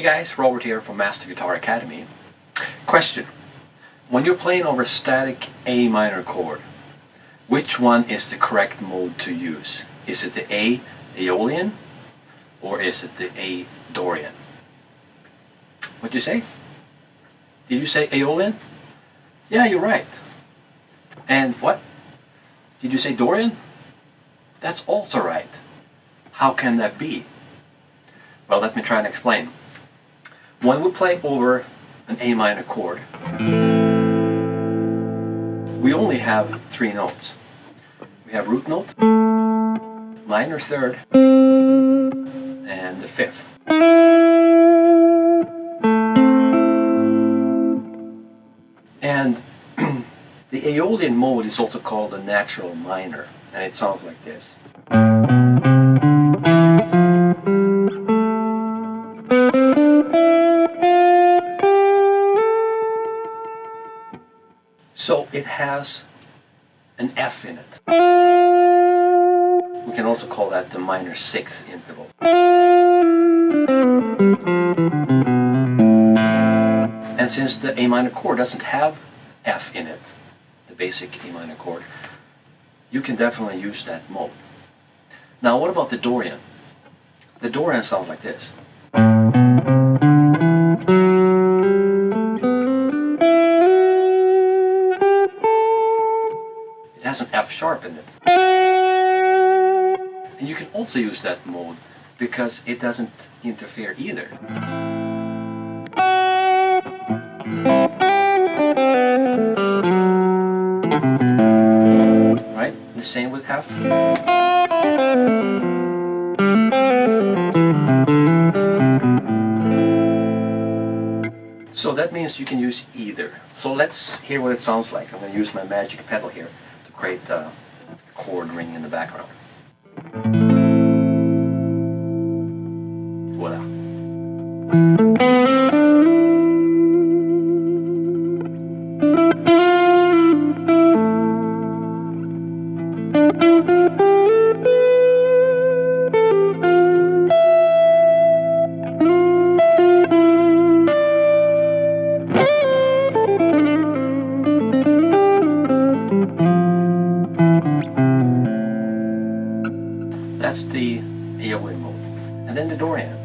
guys, Robert here from Master Guitar Academy. Question: when you're playing over a static A minor chord, which one is the correct mode to use? Is it the A Aeolian or is it the A Dorian? What'd you say? Did you say Aeolian? Yeah, you're right. And what? Did you say Dorian? That's also right. How can that be? Well, let me try and explain. When we play over an A minor chord, we only have three notes. We have root note, minor third, and the fifth. And the Aeolian mode is also called a natural minor, and it sounds like this. So it has an F in it. We can also call that the minor sixth interval. And since the A minor chord doesn't have F in it, the basic A minor chord, you can definitely use that mode. Now what about the Dorian? The Dorian sounds like this. It has an F sharp in it. And you can also use that mode because it doesn't interfere either. Right? The same with F. So that means you can use either. So let's hear what it sounds like. I'm going to use my magic pedal here to create a chord ring in the background. Voila. That's the Aeolian mode. And then the Dorian.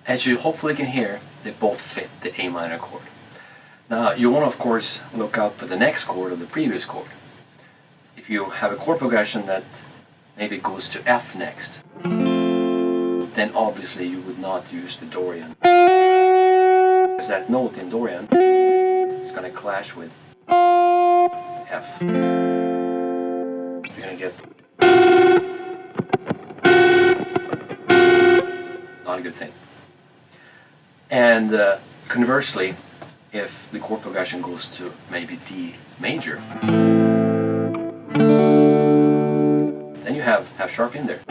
As you hopefully can hear, they both fit the A minor chord. Now you want to of course look out for the next chord of the previous chord. If you have a chord progression that maybe goes to F next, then obviously you would not use the Dorian. Because that note in Dorian is going to clash with F. You're going to get not a good thing. And conversely, if the chord progression goes to maybe D major, then you have F sharp in there.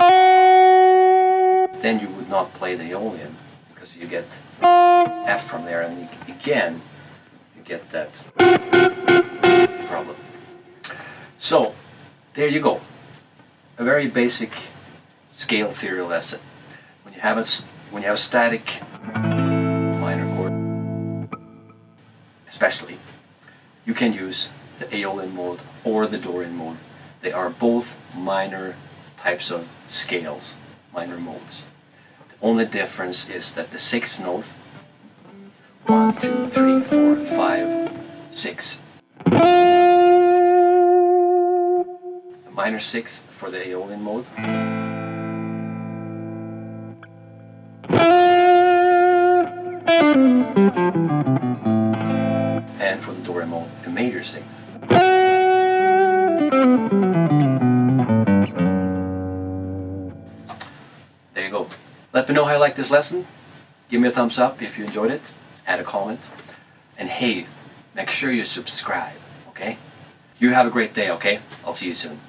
Then you would not play the Aeolian because you get F from there, and again you get that problem. So there you go, a very basic scale theory lesson. When you have a static minor chord, especially, you can use the Aeolian mode or the Dorian mode. They are both minor types of scales, minor modes. The only difference is that the sixth note, 1, 2, 3, 4, 5, 6, the minor sixth for the Aeolian mode, and for the Dorian mode, a major sixth. There you go. Let me know how you like this lesson. Give me a thumbs up if you enjoyed it. Add a comment. And hey, make sure you subscribe, okay? You have a great day, okay? I'll see you soon.